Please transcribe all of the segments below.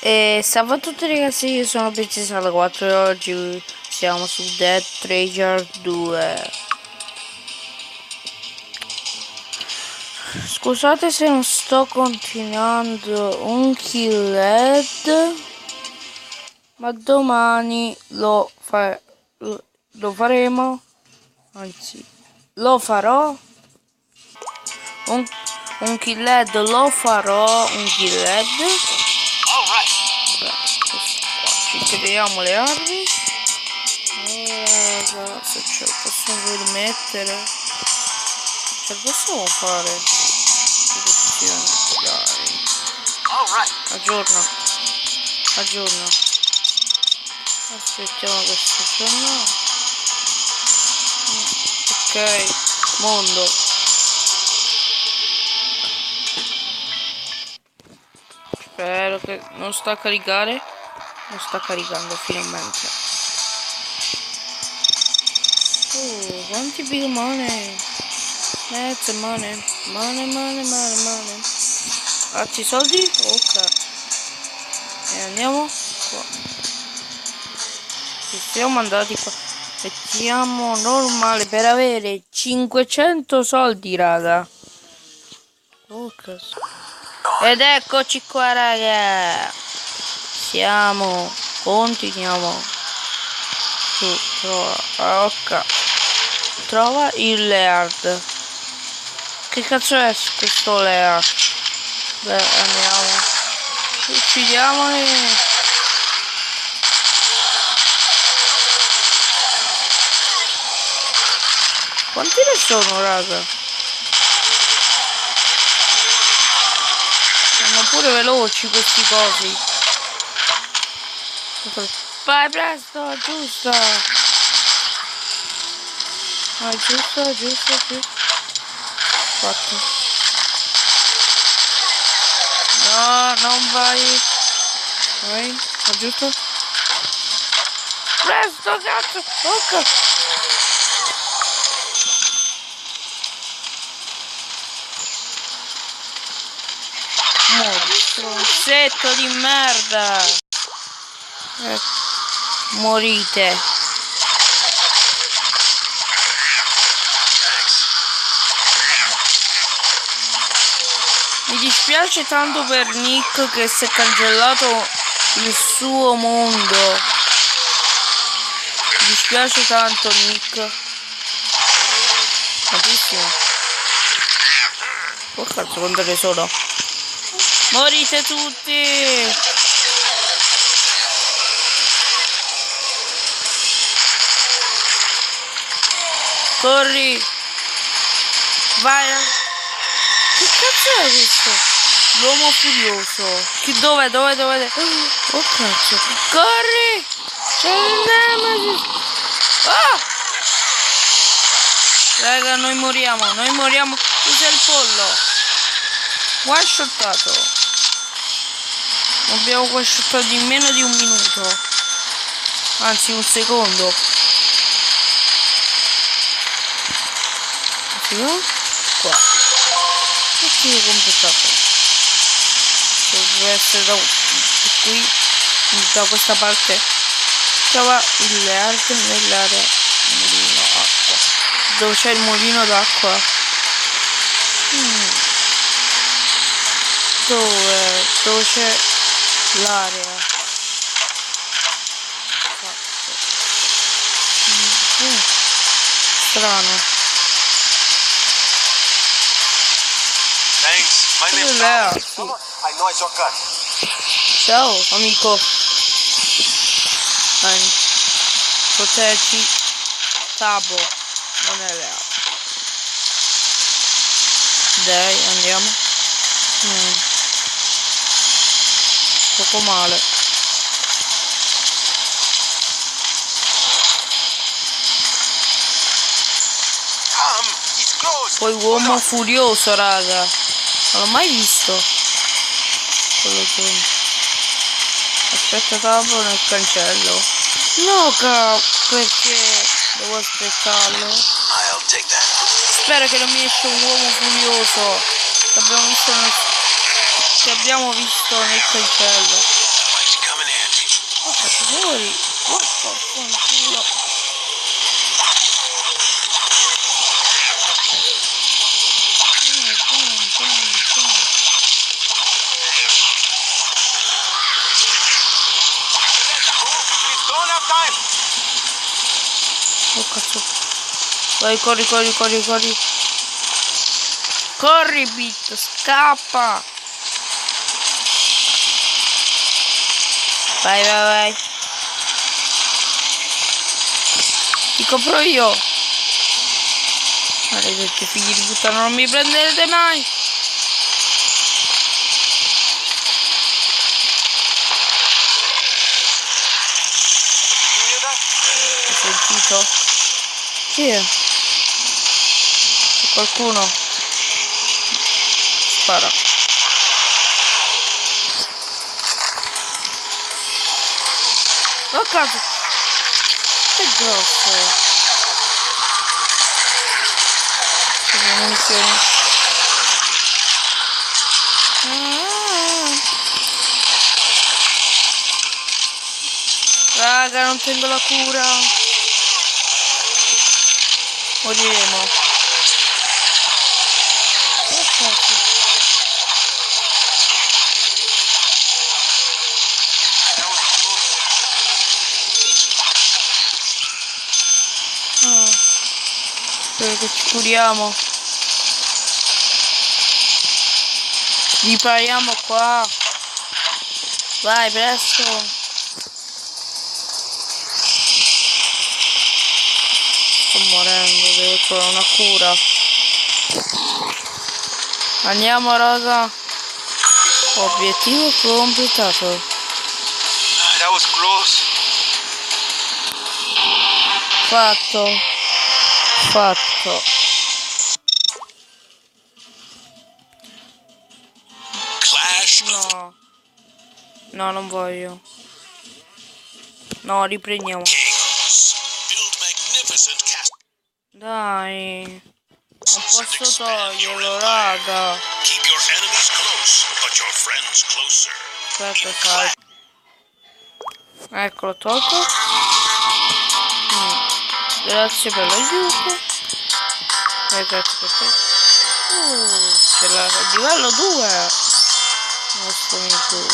E salve a tutti ragazzi, io sono PC4 e oggi siamo su Dead Treasure 2. Scusate se non sto continuando un killed, ma domani lo faremo, anzi lo farò, un killed lo farò, un killed. Ci creiamo le armi. Se ce lo possiamo permettere, ce lo possiamo fare. Dai. Aggiorna. Aspettiamo questo giorno. Ok, mondo. Spero che non sta a caricare. Non sta caricando finalmente. Quanti big money. That's money. Money. Altri soldi? Ok. E andiamo qua. Ci siamo andati qua. Mettiamo normale per avere 500 soldi, raga. Oh cazzo. Ed eccoci qua, raga. Continuiamo. Su, trova. Ok. Trova il Leard. Che cazzo è questo Leard? Beh, andiamo. Uccidiamoli. Quanti ne sono, raga? Sono pure veloci questi cosi. Vai presto, giusto. Vai, giusto. Fatto. No, non vai. Vai, giusto. Presto, cazzo. Ok. Stronzetto di merda. Morite. Mi dispiace tanto per Nick che si è cancellato il suo mondo. Mi dispiace tanto, Nick. Tantissimo. Oh cazzo, quante ne sono? Morite tutti! Corri! Vai! Che cazzo è questo? L'uomo furioso. Dove? Oh cazzo! Corri! C'è il Nemesis! Oh! Raga, noi moriamo! Usa il pollo! One shottato! Abbiamo one shottato in meno di un minuto. Anzi, un secondo. Qua. Ottimo completato. Dovrebbe essere da qui, da questa parte. Trova il Leard nell'area mulino acqua. Dove c'è il mulino d'acqua? Dove c'è l'area? Strano. Ciao amico. Proteggi Tabo. Non è Leo. Dai, andiamo. Poco male. Poi uomo furioso, raga. Non l'ho mai visto. Aspetta capo nel cancello. No perché devo aspettarlo. Spero che non mi esce un uomo furioso che abbiamo visto nel cancello. fuori. Vaffanculo. Oh cazzo. Vai, corri. Corri, Bit, scappa. Vai. Ti copro io. Maledetti figli di puttana, non mi prenderete mai. Hai sentito? Chi è? C'è qualcuno? Spara. Oh cazzo! Che grosso! Che munizioni. Raga, non tengo la cura. Moriremo. Oh cazzo. Oh. Spero che ci curiamo. Ripariamo qua. Vai, presto. Sto morendo, devo trovare una cura. Andiamo, raga. Obiettivo completato. That was close. Fatto. No, non voglio. No, riprendiamo. Dai. Non posso toglierlo, raga. Aspetta, sai. Eccolo, tolto. Grazie per l'aiuto. Grazie per te. C'è la livello 2. Nostro amico.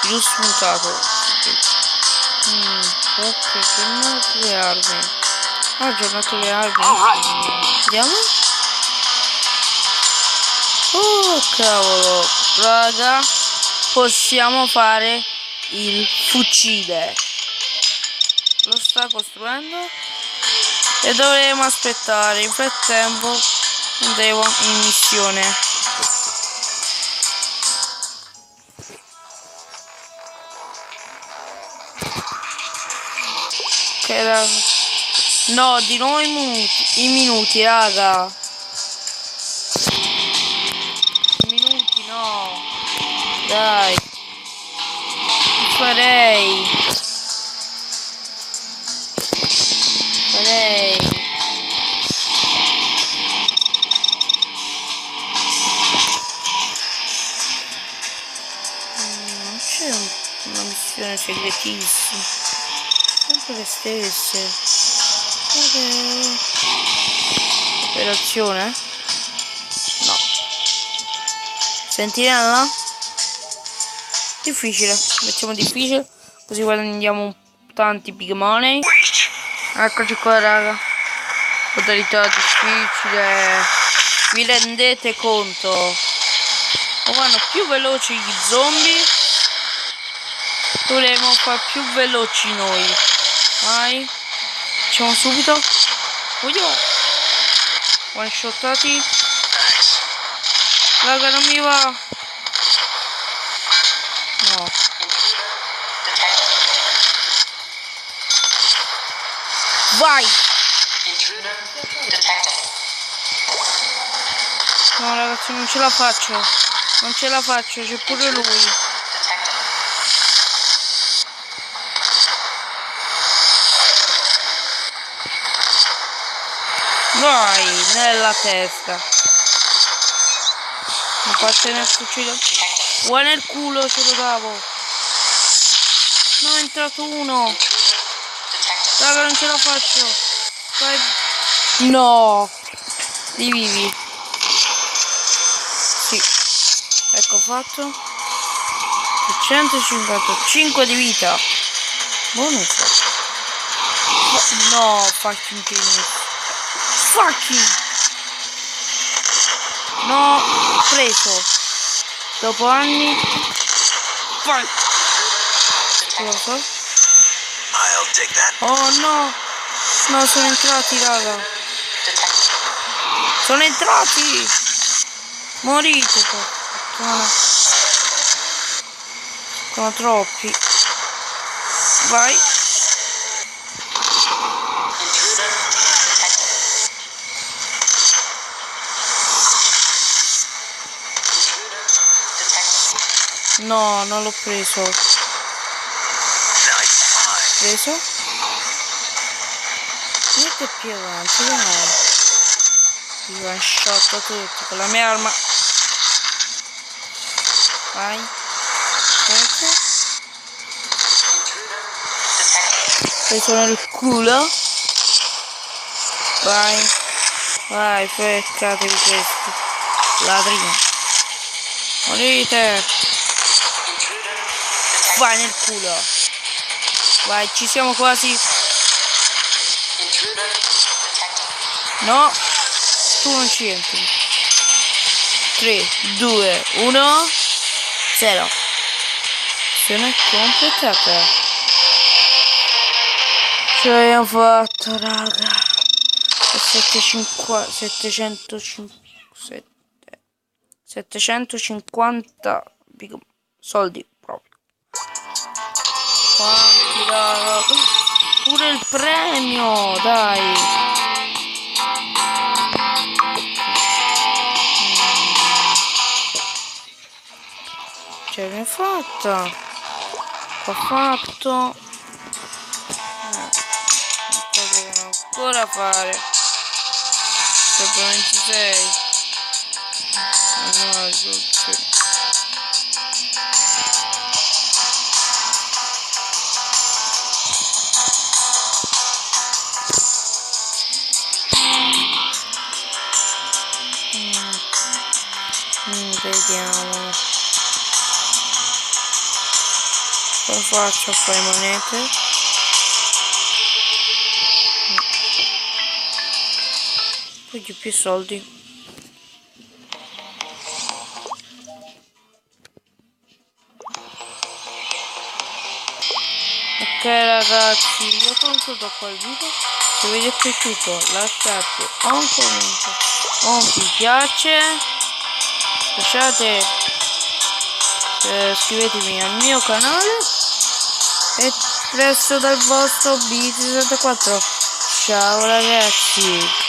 Giusto mutato. Ok, aggiornato le armi. Ho aggiornato le armi. Vediamo. Oh cavolo. Raga, possiamo fare il fucile. Lo sta costruendo e dovremo aspettare. In frattempo andremo in missione. Ok, raga. No, di nuovo i minuti, raga. I minuti, no. Dai. Farei. Non c'è una missione segretissima. Sempre le stesse. Operazione? No. Sentinella? Difficile. Mettiamo difficile. Così guadagniamo tanti big money. Eccoci qua, raga. Modalità difficile. Vi rendete conto? O vanno più veloci gli zombie. Dovremo far più veloci noi. Vai. Facciamo subito. One shotati. Raga, non mi va. No. Vai. No ragazzi, non ce la faccio. C'è pure lui. Vai, nella testa. Non faccio nel fucile. Qua nel culo ce lo davo. No, è entrato uno. Raga, non ce la faccio. Vai. No. Li vivi. Sì. Ecco fatto. 155 di vita. Bonus. No, fucking genius. Fucking. No, preso. Dopo anni. Vai. Oh no. No, sono entrati, raga. Sono entrati. Morite, puttana. Sono troppi. Vai. No, non l'ho preso. Preso? Niente più avanti, dai. Ti one shot tutti con la mia arma. Vai. Aspetta. Preso nel culo. Vai. Vai, freccatevi questi. Ladrini. Morite. Vai nel culo. Vai, ci siamo quasi. No. Tu non ci entri. 3, 2, 1. 0. Missione completata. Ce l'abbiamo fatto, raga. 750 soldi proprio. Quanti, raga? Pure il premio, dai. Ce l'abbiamo fatta. Ho fatto. Cosa devono ancora fare? Sempre 26. No, tutti. Vediamo. Come faccio a fare monete? Voglio più soldi. Ok ragazzi, io concludo qua il video. Se vi è piaciuto lasciate un commento, un mi piace, lasciate, iscrivetevi al mio canale e presto dal vostro B64. Ciao ragazzi.